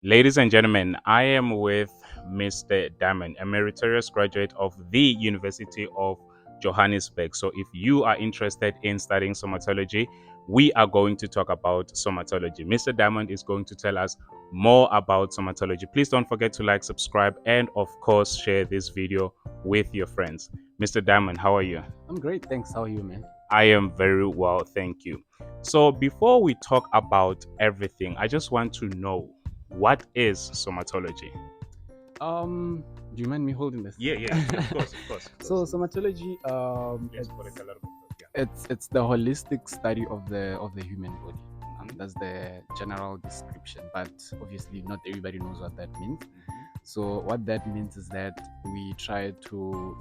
Ladies and gentlemen, I am with Mr. Diamond, a meritorious graduate of the University of Johannesburg. So, if you are interested in studying somatology, we are going to talk about somatology. Mr. Diamond is going to tell us more about somatology. Please don't forget to like, subscribe, and of course, share this video with your friends. Mr. Diamond, how are you? I'm great, thanks. How are you, man? I am very well, thank you. So, before we talk about everything, I just want to know what is somatology? Do you mind me holding this? Of course. So somatology, Let's call it a little bit. it's the holistic study of the human body. Mhm. That's the general description, but obviously not everybody knows what that means. So what that means is that we try to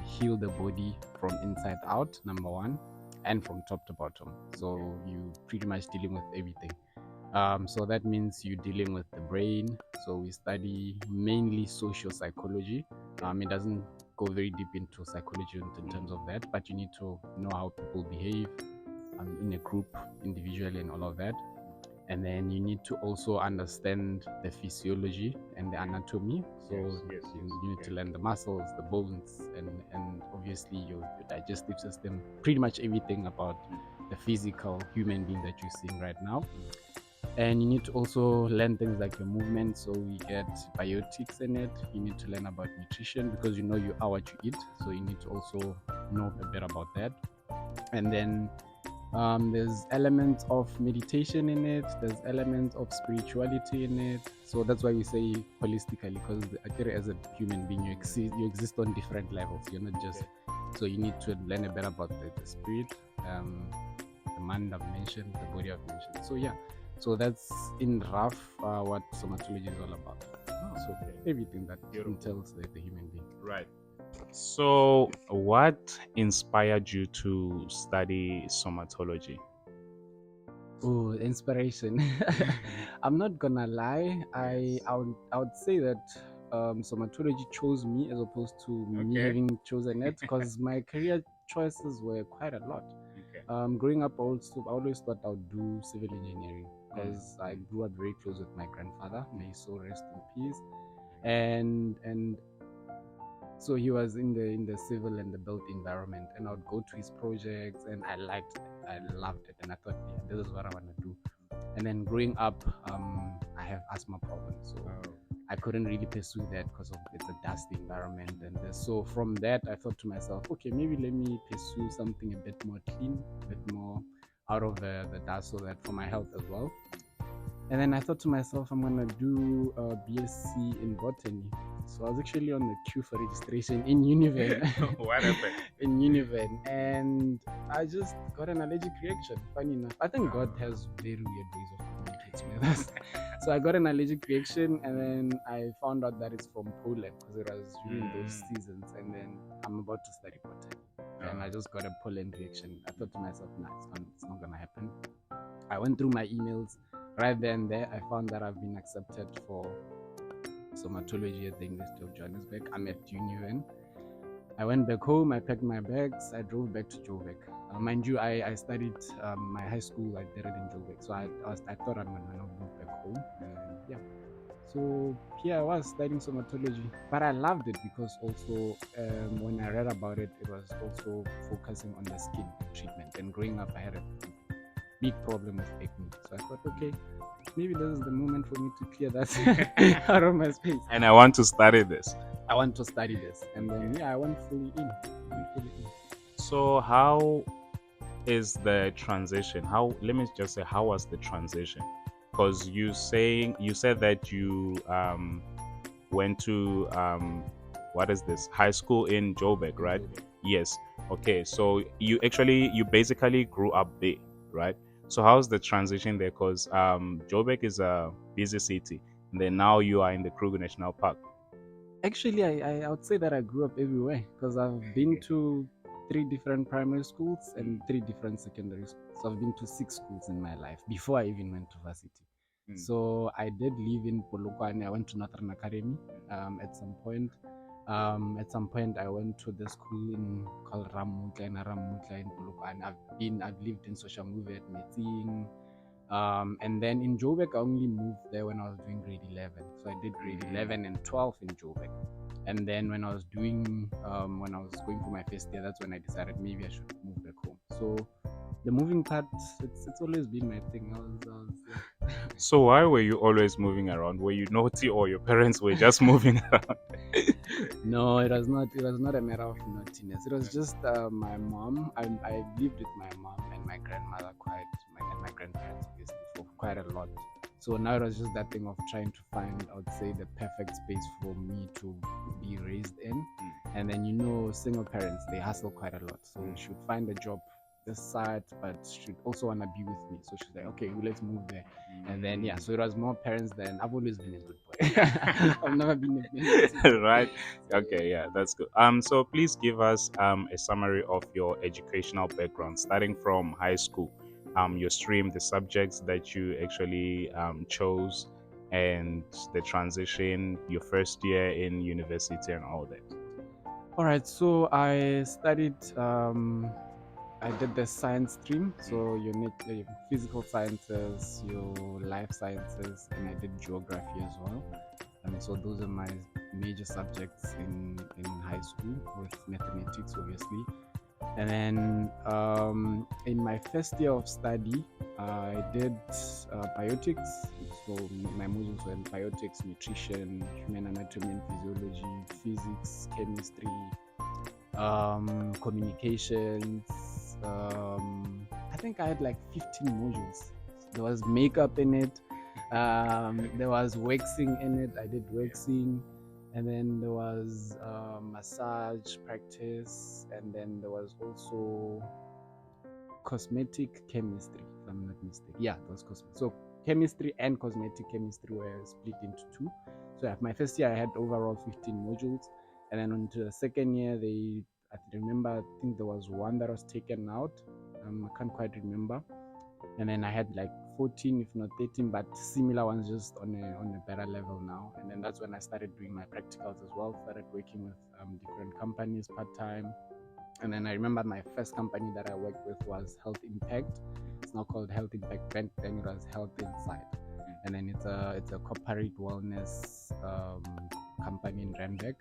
heal the body from inside out, number one, and from top to bottom. So you pretty much dealing with everything. So that means you're dealing with the brain. So we study mainly social psychology. It doesn't go very deep into psychology in terms of that, but you need to know how people behave in a group, individually, and all of that. And then you need to also understand the physiology and the anatomy. So you need to learn the muscles, the bones, and obviously your digestive system, pretty much everything about the physical human being that you're seeing right now. And you need to also learn things like your movement. So we get biotics in it. You need to learn about nutrition because you are what you eat. So you need to also know a bit about that. And then there's elements of meditation in it. There's elements of spirituality in it. So that's why we say holistically, because as a human being, you exist on different levels. You're not just so you need to learn a bit about the spirit, the mind I've mentioned, the body I've mentioned. So yeah, so that's in rough what somatology is all about. So everything that entails the human being. Right. So, what inspired you to study somatology? Oh, inspiration. I'm not gonna lie. I would say that somatology chose me as opposed to me Okay. having chosen it because my career choices were quite a lot. Growing up, I always thought I would do civil engineering because I grew up very close with my grandfather. May his soul rest in peace. And so he was in the civil and the built environment, and I would go to his projects, and I liked it. I loved it, and I thought, yeah, this is what I want to do. And then growing up, I have asthma problems, so I couldn't really pursue that because of it's a dusty environment. And so from that, I thought to myself, okay, maybe let me pursue something a bit more clean, a bit more out of the dust, so that for my health as well. And then I thought to myself, I'm gonna do a BSc in botany. So I was actually on the queue for registration in Univen. What happened? In Univen, and I just got an allergic reaction. Funny enough, I think God has very weird ways of communicating with us. So I got an allergic reaction, and then I found out that it's from pollen because it was during those seasons. And then I'm about to study botany, and I just got a pollen reaction. I thought to myself, nah, it's not gonna happen. I went through my emails. Right then there, I found that I've been accepted for somatology at the University of Johannesburg. I'm at Univen. I went back home, I packed my bags, I drove back to Joburg. Mind you, I studied my high school, I did it in Joburg. So I thought I'm going to move back home. And yeah. So here I was studying somatology, but I loved it because also when I read about it, it was also focusing on the skin treatment. And growing up, I had a big problem with acne. So I thought, okay, maybe this is the moment for me to clear that out of my space. And I want to study this. I want to study this. And then, yeah, I went fully in. So, how is the transition? Let me just say, how was the transition? Because you said that you went to what is this, high school in Joburg, right? Yes. Okay. So you basically grew up there, right? So how's the transition there? Because Joburg is a busy city, and then now you are in the Kruger National Park. Actually, I would say that I grew up everywhere because I've been to three different primary schools and three different secondary schools. So I've been to six schools in my life before I even went to varsity. So I did live in Polokwane. I went to Northern Academy at some point. At some point, I went to the school in called Ramutla in Polokwane. I've lived in Social Movie at Metzing. And then in Joburg, I only moved there when I was doing grade 11. So I did grade 11 and 12 in Joburg. And then when I was when I was going for my first year, that's when I decided maybe I should move back home. So the moving part, it's always been my thing. Yeah. So why were you always moving around? Were you naughty or your parents were just moving around? No, it was not. It was not a matter of naughtiness. It was just my mom. I lived with my mom and my grandmother and my grandparents obviously for quite a lot. So now it was just that thing of trying to find, I would say, the perfect space for me to be raised in. And then single parents, they hustle quite a lot. So she would find a job this side, but she'd also wanna be with me. So she's like, okay, well, let's move there. And then yeah, so it was more parents than I've always been a good boy. I've never been a bad Right? so, Okay, yeah, that's good. So please give us a summary of your educational background, starting from high school, your stream, the subjects that you actually chose, and the transition, your first year in university, and all that. all right, so I did the science stream. So you need physical sciences, your life sciences, and I did geography as well. And so those are my major subjects in high school, with mathematics, obviously. And then in my first year of study, I did biotics. So my modules were in biotics, nutrition, human anatomy and physiology, physics, chemistry, communications. I think I had like 15 modules. There was makeup in it. There was waxing in it. I did waxing. And then there was massage practice. And then there was also cosmetic chemistry, if I'm not mistaken. Yeah, it was cosmetic. So chemistry and cosmetic chemistry were split into two. So yeah, my first year I had overall 15 modules, and then onto the second year I remember, I think there was one that was taken out. I can't quite remember. And then I had like 14, if not 13, but similar ones, just on a better level now. And then that's when I started doing my practicals as well. Started working with different companies part time. And then I remember my first company that I worked with was Health Impact. It's now called Health Impact Brand. Then it was Health Inside. And then it's a corporate wellness company in Randburg.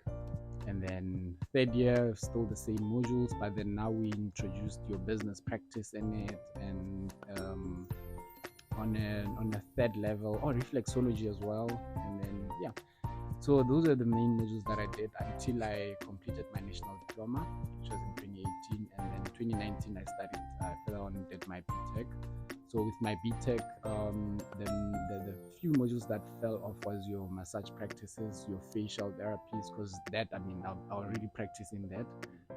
And then third year, still the same modules, but then now we introduced your business practice in it, and on a third level, reflexology as well. And then yeah, so those are the main modules that I did until I completed my national diploma, which was in 2018, and then 2019 I started further on and did my BTech. So with my BTech, the few modules that fell off was your massage practices, your facial therapies, because that, I mean, I'm already practicing that.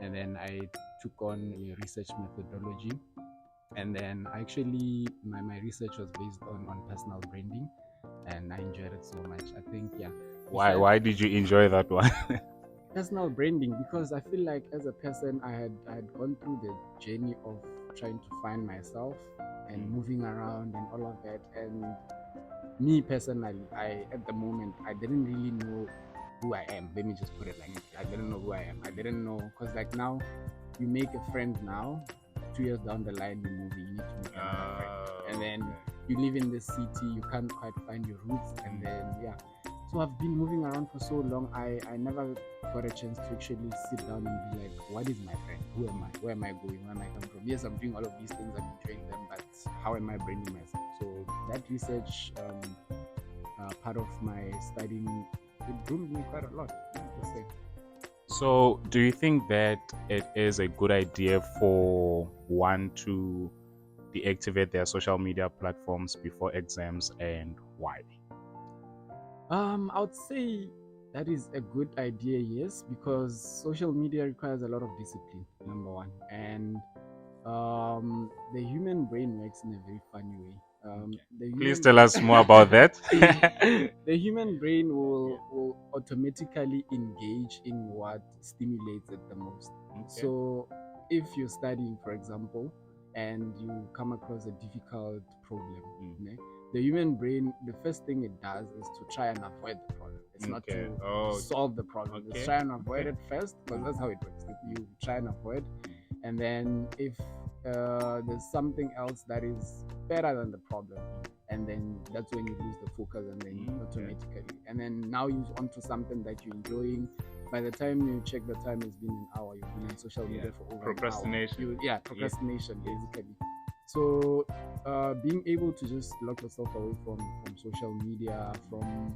And then I took on a research methodology. And then actually, my research was based on personal branding, and I enjoyed it so much. I think, yeah. Why did you enjoy that one? Personal branding, because I feel like as a person I had gone through the journey of trying to find myself and moving around and all of that. And me personally, I at the moment I didn't really know who I am. Let me just put it like that. I didn't know who I am. I didn't know, because like now you make a friend now, 2 years down the line you move, you need to make another friend. And then you live in the city, you can't quite find your roots. And then yeah, so I've been moving around for so long, I never got a chance to actually sit down and be like, what is my brand? Who am I? Where am I going? Where am I coming from? Yes, I'm doing all of these things, I'm enjoying them, but how am I branding myself? So that research part of my studying, it groomed me quite a lot, I have to say. So, do you think that it is a good idea for one to deactivate their social media platforms before exams, and why? I would say that is a good idea, yes, because social media requires a lot of discipline, number one. And the human brain works in a very funny way. The Please human tell us more about that. the human brain will automatically engage in what stimulates it the most. Okay. So if you're studying, for example, and you come across a difficult problem, ne, the human brain, the first thing it does is to try and avoid the problem. It's not Okay. to Oh, solve the problem. okay. It's try and avoid Okay. it first, because that's how it works. You try and avoid, And then if there's something else that is better than the problem, and then that's when you lose the focus, and then automatically, and then now you're onto something that you're enjoying. By the time you check the time, it's been an hour. You've been on social media for over an hour. Procrastination. Procrastination, basically. So being able to just lock yourself away from social media, from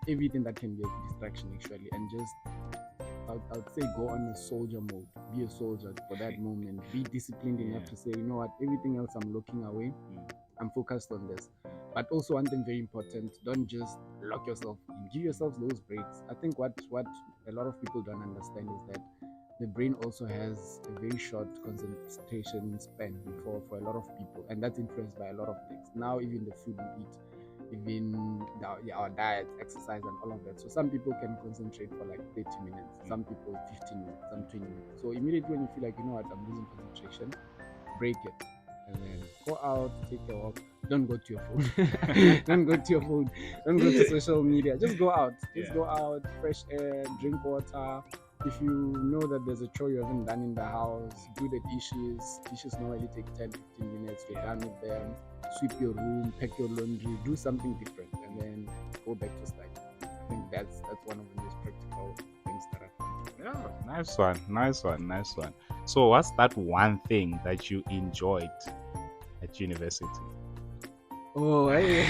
everything that can be a distraction actually, and just I'd say go on a soldier mode. Be a soldier for that moment. Be disciplined enough to say, you know what, everything else I'm looking away. I'm focused on this. But also one thing very important, don't just lock yourself in. Give yourself those breaks. I think what a lot of people don't understand is that the brain also has a very short concentration span for a lot of people, and that's influenced by a lot of things. Now even the food we eat, even our diet, exercise, and all of that. So some people can concentrate for like 30 minutes, some people 15 minutes, some 20 minutes. So immediately when you feel like, you know what, I'm losing concentration, break it. And then go out, take a walk. Don't go to your phone. Don't go to your phone. Don't go to social media. Just go out. Just go out, fresh air, drink water. If you know that there's a chore you haven't done in the house, do the dishes. Dishes normally take 10-15 minutes. You're done with them. Sweep your room, pack your laundry, do something different, and then go back to study. I think that's one of the most practical things that I found. Yeah, nice one, nice one, nice one. So, what's that one thing that you enjoyed at university? Oh, hey.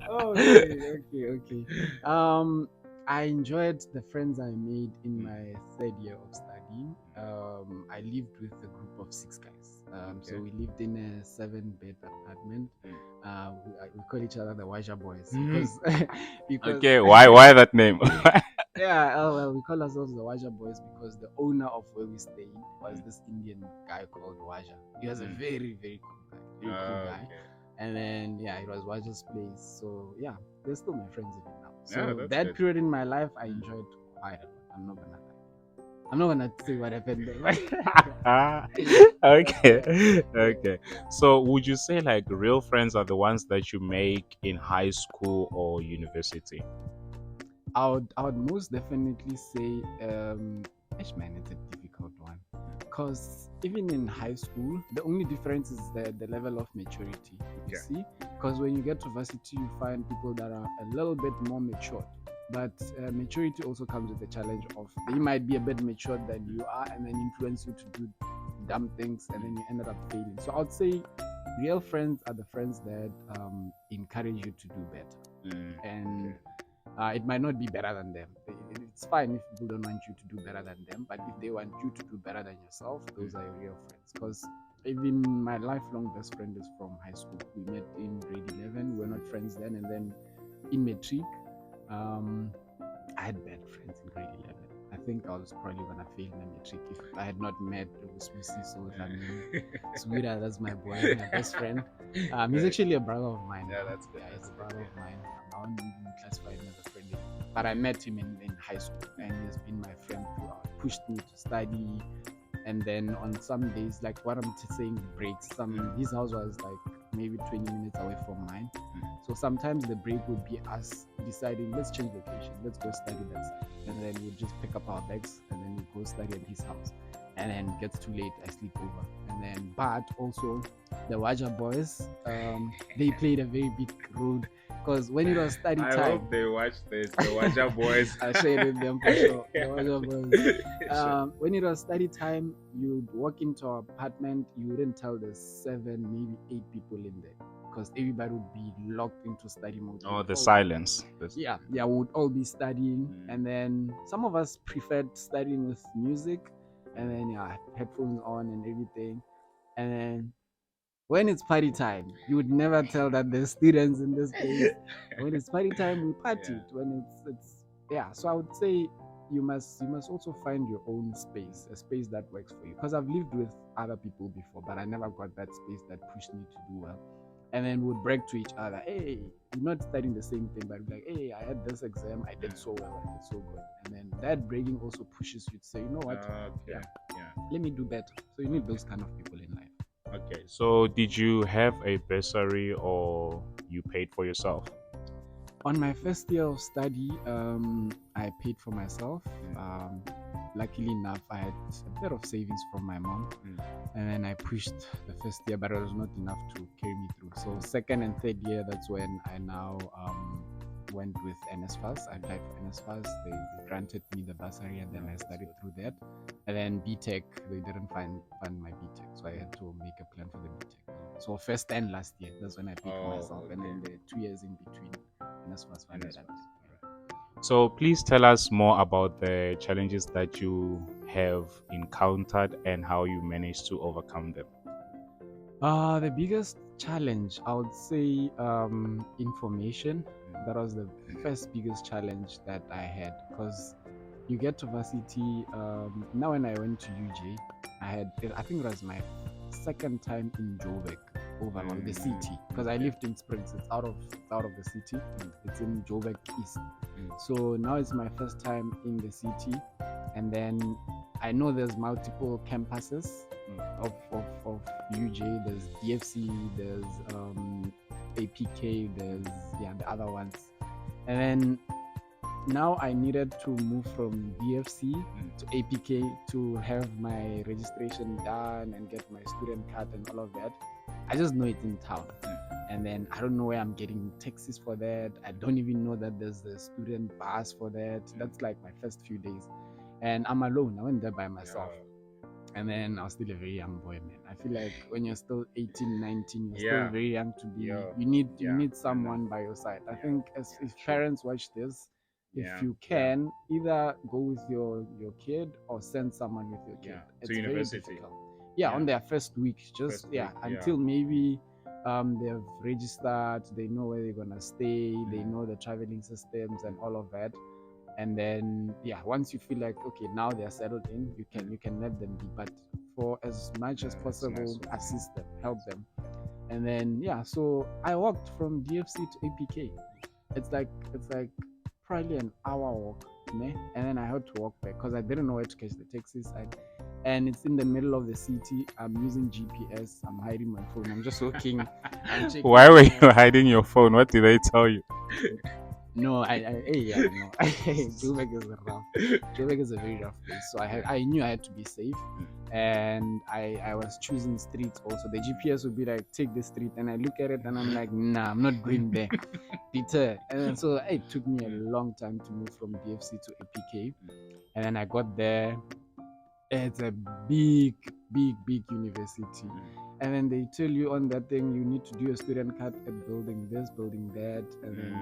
Okay. I enjoyed the friends I made in my third year of studying. I lived with a group of 6 guys. So we lived in a 7-bed apartment. We call each other the Waja Boys because Okay, why that name? yeah, oh, well, we call ourselves the Waja Boys because the owner of where we stayed was this Indian guy called Waja. He was a very, very cool guy. Very cool guy. And then, yeah, it was Waja's place. So, yeah, they're still my friends even now. So, that good. period in my life, I enjoyed quite a lot. I'm not going to lie. I'm not going to say what happened there. Okay. So, would you say like real friends are the ones that you make in high school or university? I would most definitely say, man, it's a difficult one. Because even in high school, the only difference is the level of maturity, you see. Because when you get to varsity, you find people that are a little bit more matured. But maturity also comes with the challenge of they might be a bit matured than you are and then influence you to do dumb things and then you ended up failing. So I would say real friends are the friends that encourage you to do better. And it might not be better than them. It's fine if people don't want you to do better than them, but if they want you to do better than yourself, those are your real friends. Because even my lifelong best friend is from high school. We met in grade 11. We're not friends then. And then in matric, I had bad friends in grade 11. I think I was probably going to fail in matric if I had not met Usmusi. So Swira, that's my boy, my best friend. He's actually a brother of mine. Yeah, that's good. Yeah, he's a brother of mine. I wouldn't even classify him as a friend anymore. But I met him in high school and he has been my friend throughout. Pushed me to study. And then on some days, like what I'm saying, breaks. His house was like maybe 20 minutes away from mine. So sometimes the break would be us deciding, let's change location, let's go study that side. And then we'll just pick up our bags and then we go study at his house. And then it gets too late, I sleep over. And then, but also the Waja boys, they played a very big role because when it was study time, I hope they watch this. The Waja boys. I shared with them for sure. The Waja boys. When it was study time, you'd walk into our apartment, you wouldn't tell the 7, maybe 8 people in there because everybody would be locked into study mode. Oh, the silence. Yeah, we would all be studying, and then some of us preferred studying with music, and then headphones on and everything, and then when it's party time, you would never tell that there's students in this place. When it's party time, we party. When it's so I would say you must also find your own space, a space that works for you. Because I've lived with other people before, but I never got that space that pushed me to do well. And then we'd brag to each other, hey, we're not studying the same thing, but we're like, hey, I had this exam, I did so well, I did so good. And then that bragging also pushes you to say, you know what, let me do better. So you need those kind of people in life. Okay, so did you have a bursary or you paid for yourself? On my first year of study, I paid for myself. Luckily enough, I had a bit of savings from my mom, and then I pushed the first year, but it was not enough to carry me through. So second and third year, that's when I now went with NSFAS. I applied for NSFAS. They granted me the bursary, and then I studied through that. And then BTech, they didn't fund my BTech, so I had to make a plan for the BTech. So first and last year, that's when I paid for myself, and then the 2 years in between, NSFAS funded. So please tell us more about the challenges that you have encountered and how you managed to overcome them. The biggest challenge, I would say, information. That was the first biggest challenge that I had, because you get to varsity. Now, when I went to UJ, I think it was my second time in Joburg overall, the city, because I lived in Springs. It's out of the city. It's in Joburg East. So now it's my first time in the city, and then I know there's multiple campuses of UJ. There's DFC, there's APK, there's the other ones, and then now I needed to move from DFC to APK to have my registration done and get my student card and all of that. I just know it's in town, and then I don't know where I'm getting taxis for that. I don't even know that there's a student bus for that. That's like my first few days, and I'm alone. I went there by myself. And then I was still a very young boy, man. I feel like when you're still 18, 19, you're still very young to be. You need someone by your side. I think if parents watch this, if you can, either go with your kid or send someone with your kid. It's to very university. difficult. On their first week, until maybe they've registered, they know where they're gonna stay, they know the traveling systems and all of that. And then once you feel like okay, now they're settled in, you can let them be, but for as much as possible, assist them, help them. And then so I walked from DFC to APK. It's like probably an hour walk, and then I had to walk back because I didn't know where to catch the taxis. And it's in the middle of the city. I'm using GPS. I'm hiding my phone. I'm just looking. I'm checking. Why were you hiding your phone? What did they tell you? No, no. Joburg is rough. Joburg is a very rough place. So I knew I had to be safe, and I was choosing streets also. The GPS would be like, take this street, and I look at it and I'm like, nah, I'm not going there. Deter. And then, so it took me a long time to move from DFC to APK, and then I got there. It's a big university. And then they tell you on that thing, you need to do a student card at building this, building that, and then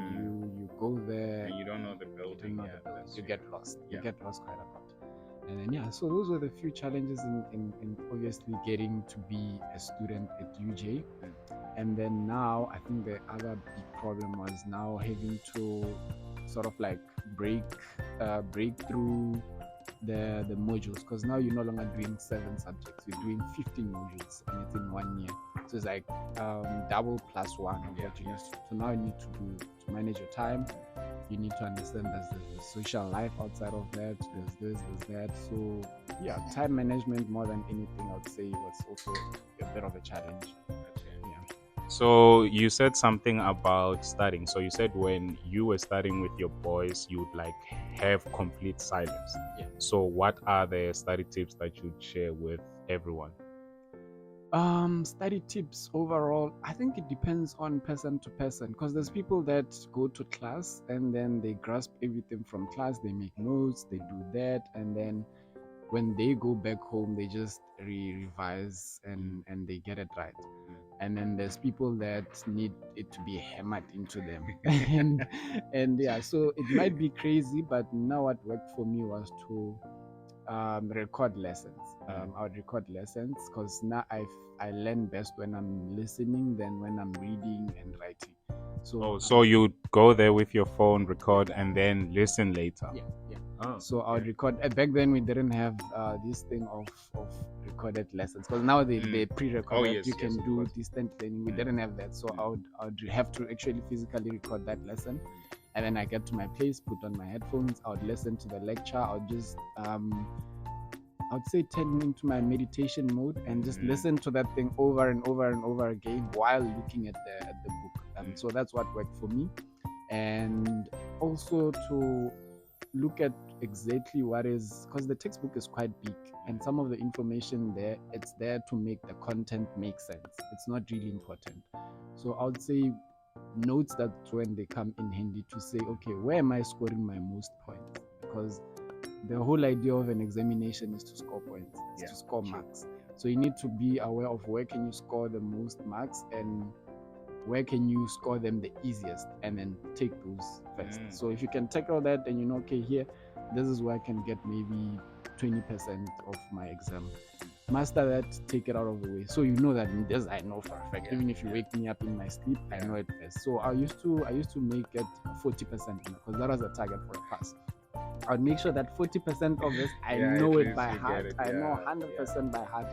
you go there. And you don't know the building. You get lost. You get lost quite a lot. And then so those were the few challenges in obviously getting to be a student at UJ. And then now I think the other big problem was now having to sort of like break through the modules, because now you're no longer doing 7 subjects, you're doing 15 modules, and it's in 1 year. So it's like double plus one of what you used to. So now you need to manage your time. You need to understand there's the social life outside of that, there's this, there's that. So time management more than anything, I would say, was also a bit of a challenge. So you said something about studying. So you said when you were studying with your boys, you would like have complete silence. So what are the study tips that you'd share with everyone? Study tips overall, I think it depends on person to person, because there's people that go to class and then they grasp everything from class, they make notes, they do that, and then when they go back home, they just revise and they get it right. And then there's people that need it to be hammered into them. and so it might be crazy, but now what worked for me was to record lessons. I would record lessons because now I learn best when I'm listening than when I'm reading and writing. So you go there with your phone, record, and then listen later. So I would record. Back then we didn't have this thing of recorded lessons, because now they pre-recorded. You can do distant learning. We didn't have that, so I would have to actually physically record that lesson, and then I get to my place, put on my headphones. I would listen to the lecture. I would just I would say turn into my meditation mode and just listen to that thing over and over and over again while looking at the book. So that's what worked for me. and also to look at exactly what is, because the textbook is quite big and some of the information there, it's there to make the content make sense. It's not really important. So I would say notes, that's when they come in handy to say, okay, where am I scoring my most points? Because the whole idea of an examination is to score points, is to score marks. So you need to be aware of where can you score the most marks and where can you score them the easiest, and then take those first. So if you can tackle that, then you know, okay, here, this is where I can get maybe 20% of my exam. Master that, take it out of the way. So you know that this I know for a fact. Even if you wake me up in my sleep, I know it first. So I used to make it 40% because that was a target for a pass. I'd make sure that 40% of this I know it by heart. I know 100% by heart.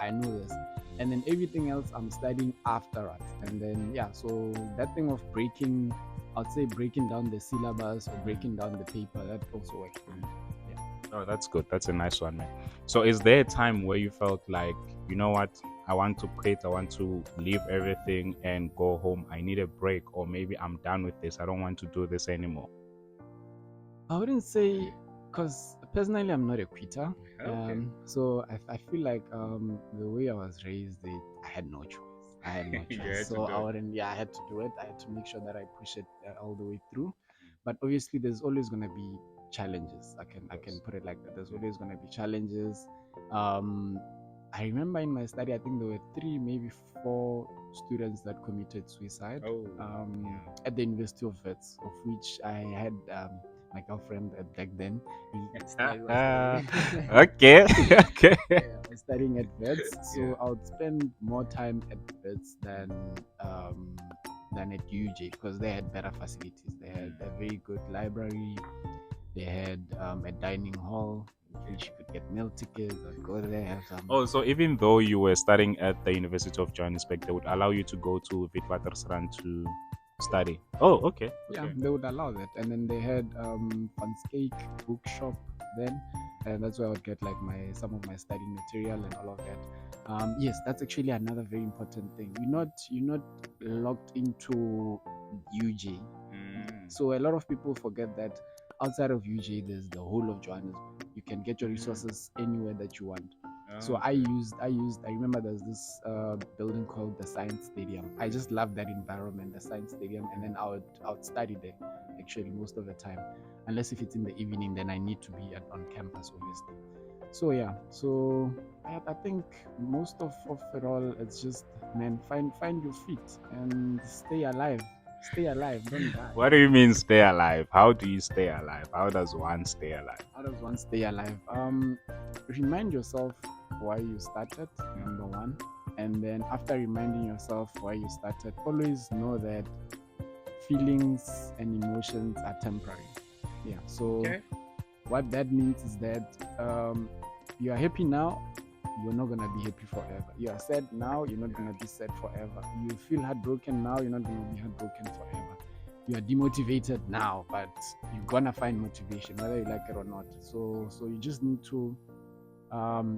I know this. And then everything else I'm studying afterwards. And then so that thing of breaking, I'd say breaking down the syllabus or breaking down the paper, that also works for me. Oh, that's good. That's a nice one, man. So, is there a time where you felt like, you know what, I want to quit, I want to leave everything and go home, I need a break, or maybe I'm done with this, I don't want to do this anymore? I wouldn't say, because personally I'm not a quitter. So I feel like the way I was raised, I had no choice. I had no You choice. had to So do I it. wouldn't. Yeah, I had to do it. I had to make sure that I push it all the way through. But obviously, there's always gonna be challenges. I can put it like that. There's always gonna be challenges. Um, I remember in my study, I think there were three, maybe four students that committed suicide. Oh, At the University of Wits, of which I had my girlfriend back then. Was studying. okay, okay. I was studying at Wits, so I would spend more time at Wits than at UJ because they had better facilities. They had a very good library. They had a dining hall in which you could get meal tickets. I'd go there, have some. Oh, so even though you were studying at the University of Johannesburg, they would allow you to go to Witwatersrand to study. Oh, okay. Yeah, Okay. they would allow that. And then they had Van Skeek bookshop then, and that's where I would get like some of my study material and all of that. Yes, that's actually another very important thing. You're not locked into UJ. So a lot of people forget that outside of UJ, there's the whole of Johannesburg. You can get your resources anywhere that you want. So I remember there's this building called the Science Stadium. I just love that environment, the Science Stadium, and then I would study there actually most of the time. Unless if it's in the evening, then I need to be on campus, obviously. So I think most of it all, it's just, man, find your feet and stay alive. Stay alive, don't die. What do you mean stay alive? How do you stay alive? How does one stay alive? How does one stay alive? Remind yourself why you started, number one. And then after reminding yourself why you started, always know that feelings and emotions are temporary. Yeah. So what that means is that you are happy now, you're not gonna be happy forever. You are sad now, you're not gonna be sad forever. You feel heartbroken now, you're not gonna be heartbroken forever. You are demotivated now, but you're gonna find motivation whether you like it or not. So you just need to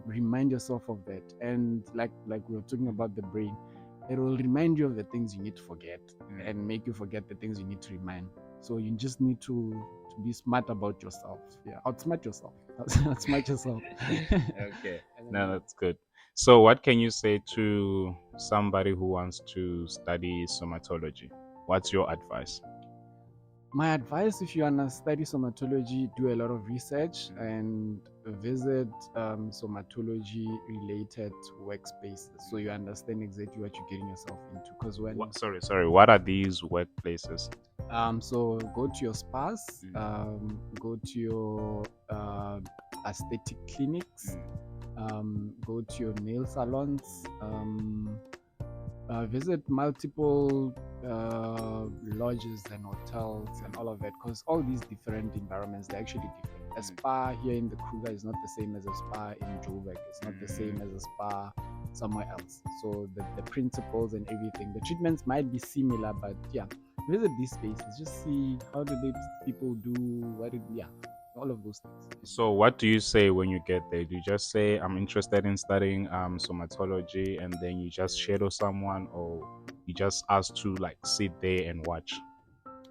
remind yourself of that. And like we were talking about the brain, it will remind you of the things you need to forget and make you forget the things you need to remind. So you just need to be smart about yourself. Yeah, outsmart yourself. Outsmart yourself. Okay. No, that's good. So, what can you say to somebody who wants to study somatology? What's your advice? My advice, if you want to study somatology, do a lot of research and visit somatology related workspaces so you understand exactly what you're getting yourself into. Because Sorry. What are these workplaces? so go to your spas, go to your aesthetic clinics, go to your nail salons, visit multiple lodges and hotels and all of that, because all these different environments, they're actually different. A spa here in the Kruger is not the same as a spa in Joburg. It's not the same as a spa somewhere else. So the principles and everything, the treatments might be similar, but visit these spaces, just see how do they people do, all of those things. So, what do you say when you get there? Do you just say, I'm interested in studying somatology, and then you just shadow someone, or you just ask to like sit there and watch?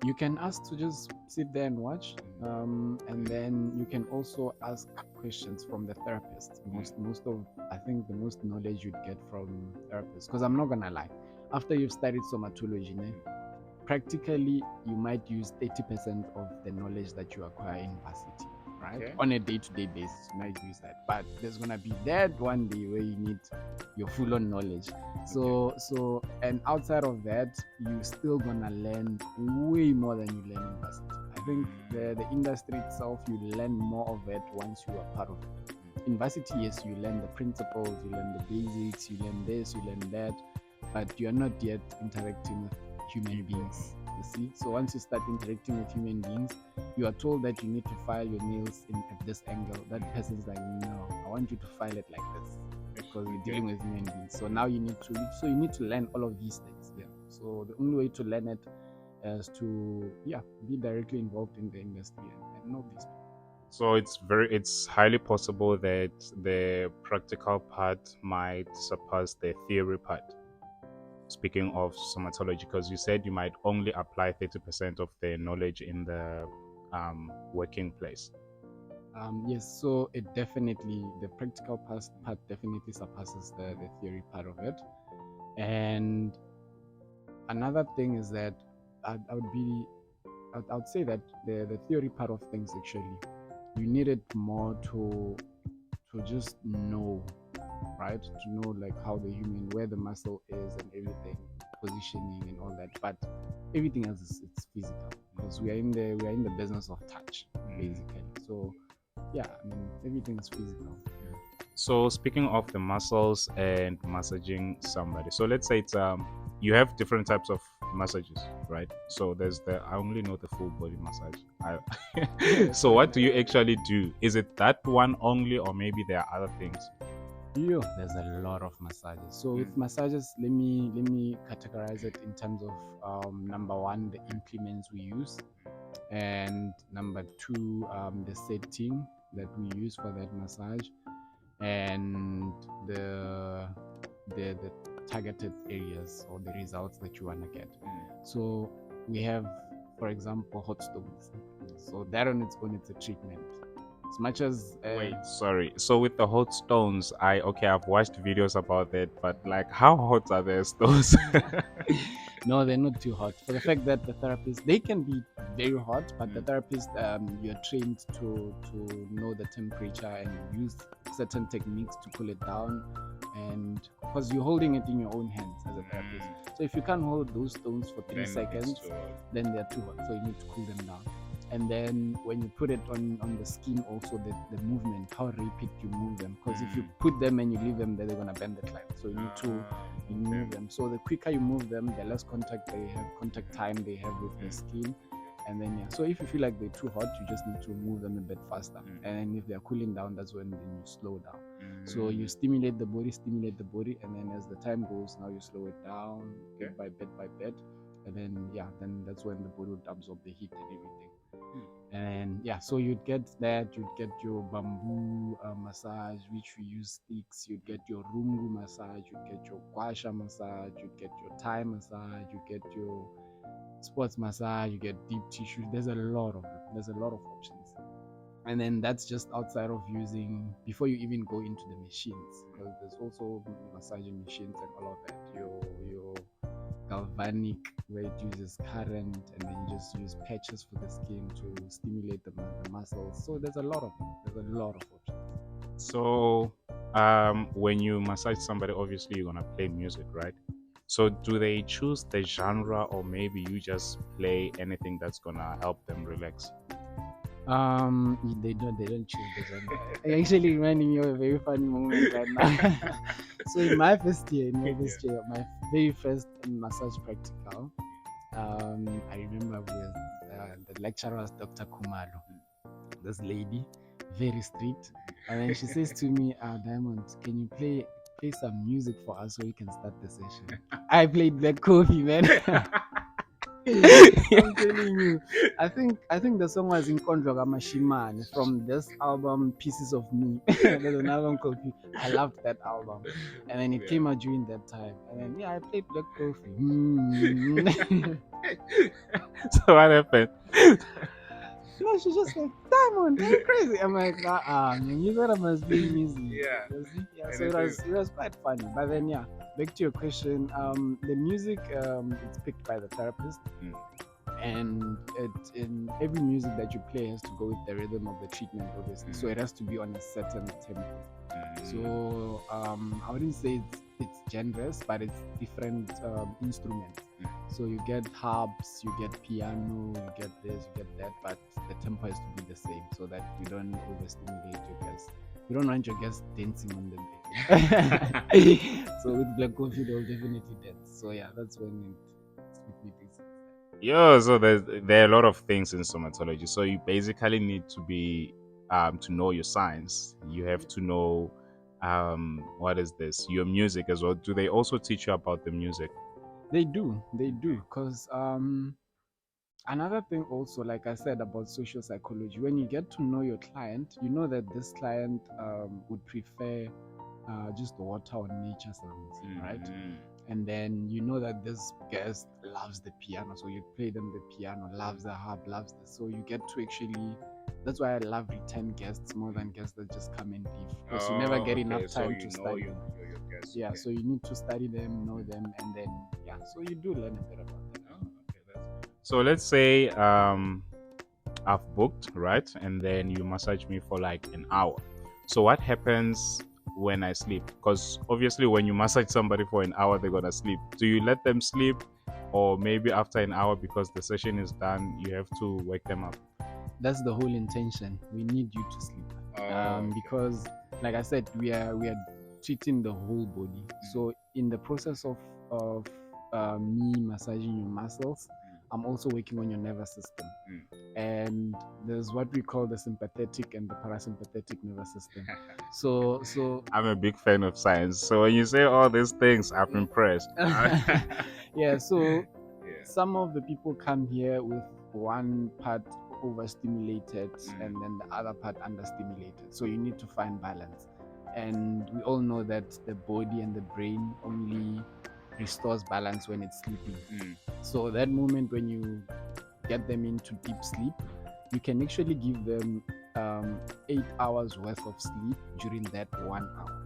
You can ask to just sit there and watch, and then you can also ask questions from the therapist. Most of I think the most knowledge you'd get from therapists, because I'm not gonna lie, after you've studied somatology, practically you might use 30% of the knowledge that you acquire in varsity, right? Okay. On a day-to-day basis, you might use that. But there's gonna be that one day where you need your full-on knowledge. So and outside of that, you still gonna learn way more than you learn in varsity. I think the industry itself, you learn more of it once you are part of it. In varsity, yes, you learn the principles, you learn the basics, you learn this, you learn that, but you're not yet interacting with human beings. You see, so once you start interacting with human beings, you are told that you need to file your nails at this angle. That person's like, no, I want you to file it like this, because we're dealing with human beings. So now you need to learn all of these things. Yeah. So the only way to learn it is to be directly involved in the industry and know these people. So it's highly possible that the practical part might surpass the theory part. Speaking of somatology, because you said you might only apply 30% of the knowledge in the working place. Yes, so the practical part definitely surpasses the theory part of it. And another thing is that I would say that the theory part of things, actually, you need it more to just know, right? To know like how the human, where the muscle is and everything, positioning and all that. But everything else is it's physical, because we are in the business of touch, basically. So yeah, I mean, everything is physical. So speaking of the muscles and massaging somebody, so let's say it's you have different types of massages, right? So there's the I only know the full body massage. So what do you actually do? Is it that one only, or maybe there are other things? There's a lot of massages. So with massages, let me categorize it in terms of number one, the implements we use, and number two, the setting that we use for that massage, and the the targeted areas or the results that you want to get. So we have, for example, hot stones. So that on its own, it's a treatment. As much as Wait, sorry. So with the hot stones, I've watched videos about that, but like, how hot are the stones? no, they're not too hot. For the fact that the therapist, they can be very hot, but the therapist, you're trained to know the temperature and use certain techniques to cool it down, and because you're holding it in your own hands as a therapist. So if you can't hold those stones for 3 seconds, then they're too hot. So you need to cool them down. And then when you put it on the skin, also the movement, how rapid you move them, because if you put them and you leave them there, they're going to bend the clamp. So you need to move them. So the quicker you move them, the less contact time they have with the skin. And then so if you feel like they're too hot, you just need to move them a bit faster. And then if they're cooling down, that's when then you slow down. So you stimulate the body, and then as the time goes, now you slow it down bit by bit, and then that's when the body would absorb the heat and everything. And so you'd get your bamboo massage, which we use sticks. You'd get your rungu massage, you'd get your guasha massage, you'd get your Thai massage, you get your sports massage, you get deep tissue. There's a lot of them. There's a lot of options. And then that's just outside of using, before you even go into the machines, because there's also massaging machines and all of that. Your galvanic, where it uses current, and then you just use patches for the skin to stimulate the muscles. So there's a lot of options. So when you massage somebody, obviously you're gonna play music, right? So do they choose the genre, or maybe you just play anything that's gonna help them relax? They don't choose the genre. Actually reminding me of a very funny moment right now. So in my my very first massage practical, I remember the lecturer was Dr. Kumalo. This lady, very strict, and then she says to me, Diamond, can you play some music for us so we can start the session? I played Black Coffee, man. I'm telling you. I think the song was in Kondloga Mashimane from this album Pieces of Me. There's an album called I loved that album. And then it came out during that time. And then I played Black Coffee. So what happened? No, she's just like, Diamond, are you crazy? I'm like, man, you thought I must be music. Yeah. You see? Yeah, And so they say, it was quite funny. But then yeah, back to your question, the music it's picked by the therapist, mm, and in every music that you play has to go with the rhythm of the treatment, obviously. So it has to be on a certain tempo. So I wouldn't say it's genres, but it's different instruments. So you get harps, you get piano, you get this, you get that, but the tempo has to be the same so that you don't overstimulate your guests. You don't want your guests dancing on the bed. So with black coffee, they'll definitely dance. So yeah, that's when it makes sense. yeah, so there are a lot of things in somatology. So you basically need to be to know your science. You have to know what is this? Your music as well. Do they also teach you about the music? They do, because another thing also, like I said about social psychology, when you get to know your client, you know that this client would prefer just water or nature sounds, right? Mhm. And then you know that this guest loves the piano, so you play them the piano, loves the harp, loves this. So you get to actually. That's why I love return guests more than guests that just come and leave, because you never Oh, get okay. enough So time you to know study them. your guests. Yeah, Okay. so you need to study them, know them, and then yeah, so you do learn a bit about them. Oh, okay. So let's say I've booked, right? And then you massage me for like an hour. So what happens when I sleep? Because obviously when you massage somebody for an hour, they're gonna sleep. Do you let them sleep? Or maybe after an hour because the session is done, you have to wake them up. That's the whole intention. We need you to sleep, Oh, okay. because, like I said, we are treating the whole body. So in the process of me massaging your muscles, I'm also working on your nervous system, and there's what we call the sympathetic and the parasympathetic nervous system. So I'm a big fan of science. So when you say all these things, I'm impressed. yeah, so Yeah. some of the people come here with one part overstimulated and then the other part understimulated. So you need to find balance. And we all know that the body and the brain only restores balance when it's sleeping. So that moment when you get them into deep sleep, you can actually give them 8 hours worth of sleep during that 1 hour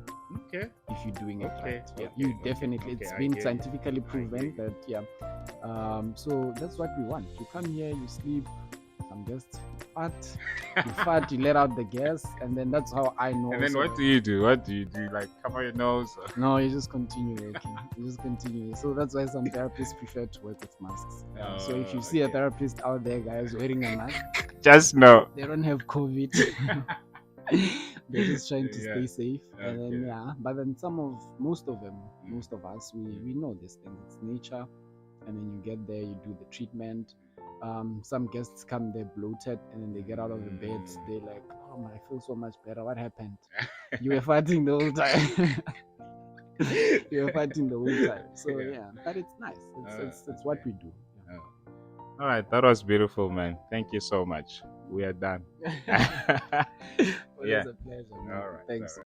Okay. if you're doing it Okay. right. Yeah, Okay. you Okay. definitely. Okay. It's I been hear you. scientifically I hear proven you. that yeah. So that's what we want. You come here, you sleep. Some guests fart, you let out the gas, and then that's how I know. And then Also what do that you do? What do you do? Like cover your nose? no, you just continue working. You just continue. So that's why some therapists prefer to work with masks. So if you see a Okay. therapist out there, guys, wearing a mask, Just know. they don't have COVID. They're just trying to Yeah. stay safe. And then Okay. yeah, but then most of us, we know this thing. It's nature. And then you get there, you do the treatment. Some guests come there bloated, and then they get out of the bed. They're like, "Oh my, I feel so much better. What happened? You were fighting the whole time." You were fighting the whole time. So Yeah. yeah, but it's nice. It's what Okay. we do. Oh. All right, that was beautiful, man. Thank you so much. We are done. Yeah. Well, Yeah. it's a pleasure, man. All right. All Thanks. right.